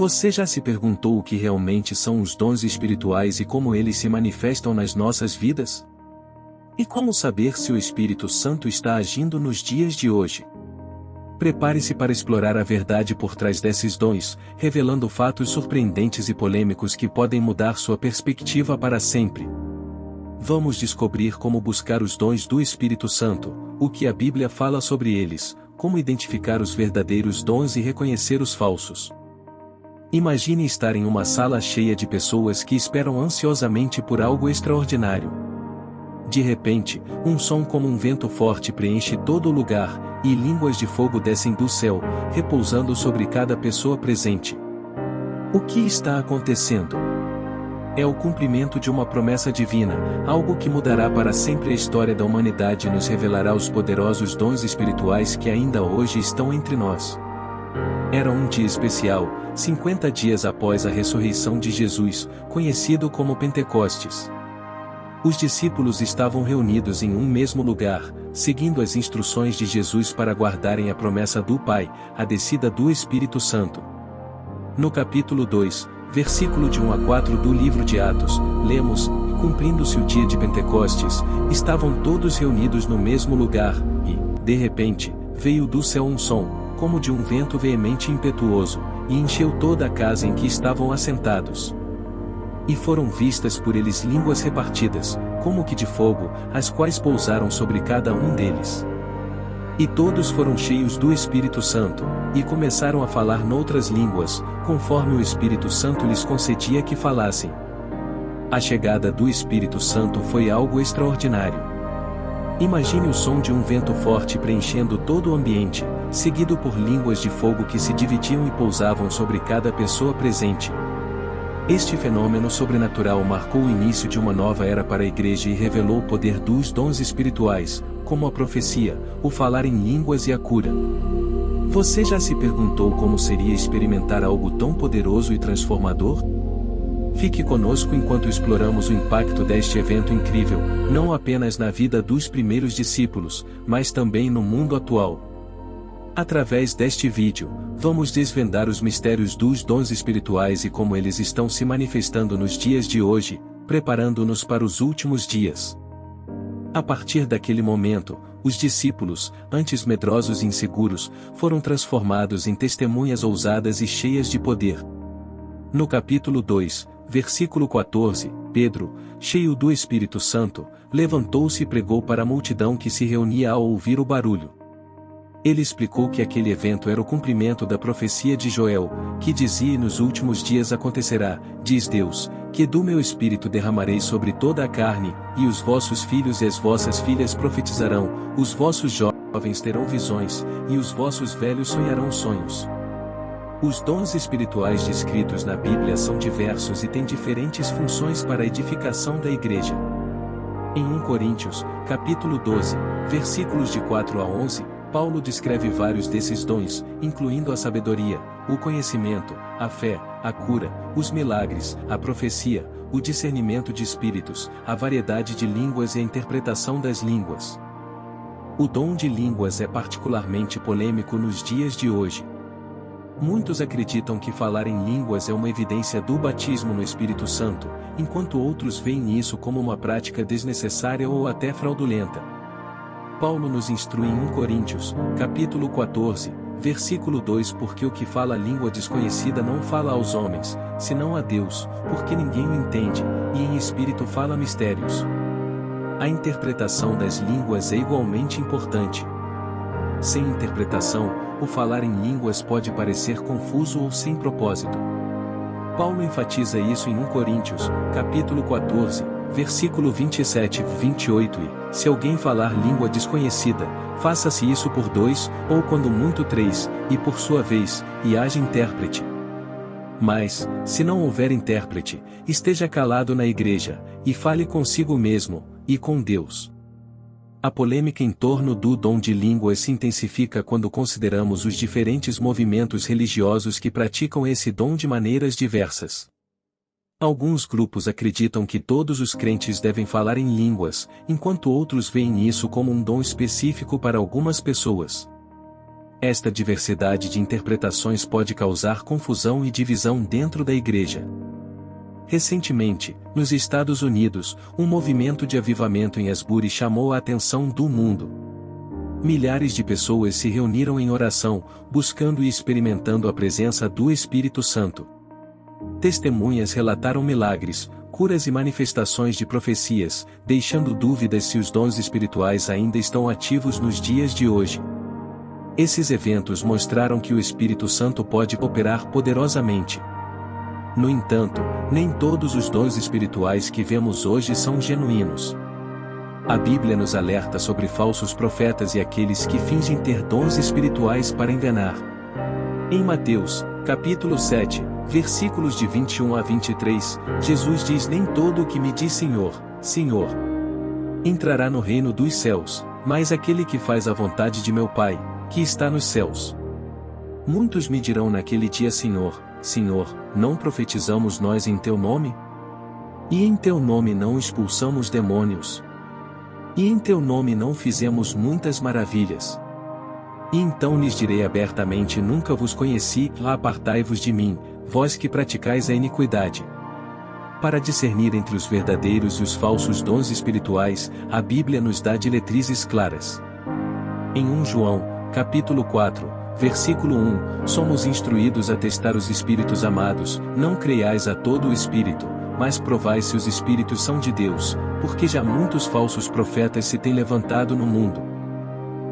Você já se perguntou o que realmente são os dons espirituais e como eles se manifestam nas nossas vidas? E como saber se o Espírito Santo está agindo nos dias de hoje? Prepare-se para explorar a verdade por trás desses dons, revelando fatos surpreendentes e polêmicos que podem mudar sua perspectiva para sempre. Vamos descobrir como buscar os dons do Espírito Santo, o que a Bíblia fala sobre eles, como identificar os verdadeiros dons e reconhecer os falsos. Imagine estar em uma sala cheia de pessoas que esperam ansiosamente por algo extraordinário. De repente, um som como um vento forte preenche todo o lugar, e línguas de fogo descem do céu, repousando sobre cada pessoa presente. O que está acontecendo? É o cumprimento de uma promessa divina, algo que mudará para sempre a história da humanidade e nos revelará os poderosos dons espirituais que ainda hoje estão entre nós. Era um dia especial, 50 dias após a ressurreição de Jesus, conhecido como Pentecostes. Os discípulos estavam reunidos em um mesmo lugar, seguindo as instruções de Jesus para guardarem a promessa do Pai, a descida do Espírito Santo. No capítulo 2, versículo de 1 a 4 do livro de Atos, lemos: cumprindo-se o dia de Pentecostes, estavam todos reunidos no mesmo lugar, e, de repente, veio do céu um som, como de um vento veemente e impetuoso, e encheu toda a casa em que estavam assentados. E foram vistas por eles línguas repartidas, como que de fogo, as quais pousaram sobre cada um deles. E todos foram cheios do Espírito Santo, e começaram a falar noutras línguas, conforme o Espírito Santo lhes concedia que falassem. A chegada do Espírito Santo foi algo extraordinário. Imagine o som de um vento forte preenchendo todo o ambiente, seguido por línguas de fogo que se dividiam e pousavam sobre cada pessoa presente. Este fenômeno sobrenatural marcou o início de uma nova era para a igreja e revelou o poder dos dons espirituais, como a profecia, o falar em línguas e a cura. Você já se perguntou como seria experimentar algo tão poderoso e transformador? Fique conosco enquanto exploramos o impacto deste evento incrível, não apenas na vida dos primeiros discípulos, mas também no mundo atual. Através deste vídeo, vamos desvendar os mistérios dos dons espirituais e como eles estão se manifestando nos dias de hoje, preparando-nos para os últimos dias. A partir daquele momento, os discípulos, antes medrosos e inseguros, foram transformados em testemunhas ousadas e cheias de poder. No capítulo 2, versículo 14, Pedro, cheio do Espírito Santo, levantou-se e pregou para a multidão que se reunia ao ouvir o barulho. Ele explicou que aquele evento era o cumprimento da profecia de Joel, que dizia: nos últimos dias acontecerá, diz Deus, que do meu Espírito derramarei sobre toda a carne, e os vossos filhos e as vossas filhas profetizarão, os vossos jovens terão visões, e os vossos velhos sonharão sonhos. Os dons espirituais descritos na Bíblia são diversos e têm diferentes funções para a edificação da igreja. Em 1 Coríntios, capítulo 12, versículos de 4 a 11, Paulo descreve vários desses dons, incluindo a sabedoria, o conhecimento, a fé, a cura, os milagres, a profecia, o discernimento de espíritos, a variedade de línguas e a interpretação das línguas. O dom de línguas é particularmente polêmico nos dias de hoje. Muitos acreditam que falar em línguas é uma evidência do batismo no Espírito Santo, enquanto outros veem isso como uma prática desnecessária ou até fraudulenta. Paulo nos instrui em 1 Coríntios, capítulo 14, versículo 2: porque o que fala língua desconhecida não fala aos homens, senão a Deus, porque ninguém o entende, e em espírito fala mistérios. A interpretação das línguas é igualmente importante. Sem interpretação, o falar em línguas pode parecer confuso ou sem propósito. Paulo enfatiza isso em 1 Coríntios, capítulo 14, versículo 27 e 28 e, se alguém falar língua desconhecida, faça-se isso por 2, ou quando muito 3, e por sua vez, e haja intérprete. Mas, se não houver intérprete, esteja calado na igreja, e fale consigo mesmo, e com Deus. A polêmica em torno do dom de línguas se intensifica quando consideramos os diferentes movimentos religiosos que praticam esse dom de maneiras diversas. Alguns grupos acreditam que todos os crentes devem falar em línguas, enquanto outros veem isso como um dom específico para algumas pessoas. Esta diversidade de interpretações pode causar confusão e divisão dentro da Igreja. Recentemente, nos Estados Unidos, um movimento de avivamento em Asbury chamou a atenção do mundo. Milhares de pessoas se reuniram em oração, buscando e experimentando a presença do Espírito Santo. Testemunhas relataram milagres, curas e manifestações de profecias, deixando dúvidas se os dons espirituais ainda estão ativos nos dias de hoje. Esses eventos mostraram que o Espírito Santo pode operar poderosamente. No entanto, nem todos os dons espirituais que vemos hoje são genuínos. A Bíblia nos alerta sobre falsos profetas e aqueles que fingem ter dons espirituais para enganar. Em Mateus, capítulo 7, versículos de 21 a 23, Jesus diz: "Nem todo o que me diz Senhor, Senhor, entrará no reino dos céus, mas aquele que faz a vontade de meu Pai, que está nos céus. Muitos me dirão naquele dia: Senhor, Senhor, não profetizamos nós em teu nome? E em teu nome não expulsamos demônios? E em teu nome não fizemos muitas maravilhas? E então lhes direi abertamente: nunca vos conheci, apartai-vos de mim, vós que praticais a iniquidade." Para discernir entre os verdadeiros e os falsos dons espirituais, a Bíblia nos dá diretrizes claras. Em 1 João, capítulo 4, versículo 1, somos instruídos a testar os espíritos amados: "Não creiais a todo o espírito, mas provai se os espíritos são de Deus, porque já muitos falsos profetas se têm levantado no mundo."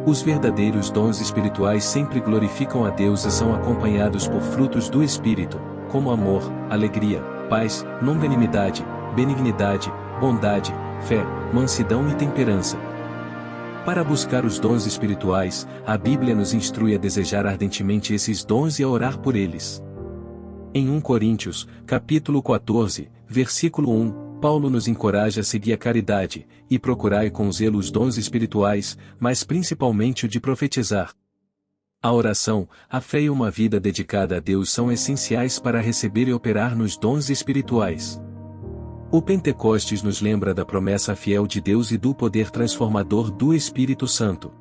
Os verdadeiros dons espirituais sempre glorificam a Deus e são acompanhados por frutos do Espírito, como amor, alegria, paz, longanimidade, benignidade, bondade, fé, mansidão e temperança. Para buscar os dons espirituais, a Bíblia nos instrui a desejar ardentemente esses dons e a orar por eles. Em 1 Coríntios, capítulo 14, versículo 1, Paulo nos encoraja a seguir a caridade, e procurai com zelo os dons espirituais, mas principalmente o de profetizar. A oração, a fé e uma vida dedicada a Deus são essenciais para receber e operar nos dons espirituais. O Pentecostes nos lembra da promessa fiel de Deus e do poder transformador do Espírito Santo.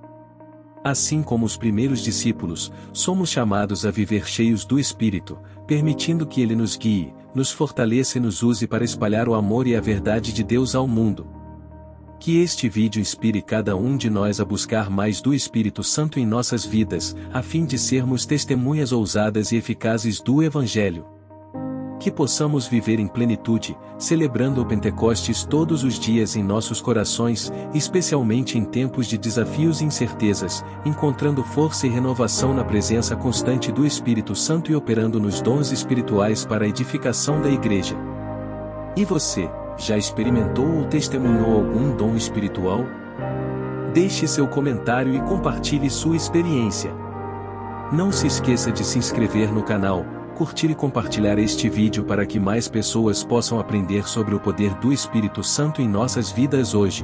Assim como os primeiros discípulos, somos chamados a viver cheios do Espírito, permitindo que Ele nos guie, nos fortaleça e nos use para espalhar o amor e a verdade de Deus ao mundo. Que este vídeo inspire cada um de nós a buscar mais do Espírito Santo em nossas vidas, a fim de sermos testemunhas ousadas e eficazes do Evangelho. Que possamos viver em plenitude, celebrando o Pentecostes todos os dias em nossos corações, especialmente em tempos de desafios e incertezas, encontrando força e renovação na presença constante do Espírito Santo e operando nos dons espirituais para a edificação da Igreja. E você, já experimentou ou testemunhou algum dom espiritual? Deixe seu comentário e compartilhe sua experiência. Não se esqueça de se inscrever no canal, curtir e compartilhar este vídeo para que mais pessoas possam aprender sobre o poder do Espírito Santo em nossas vidas hoje.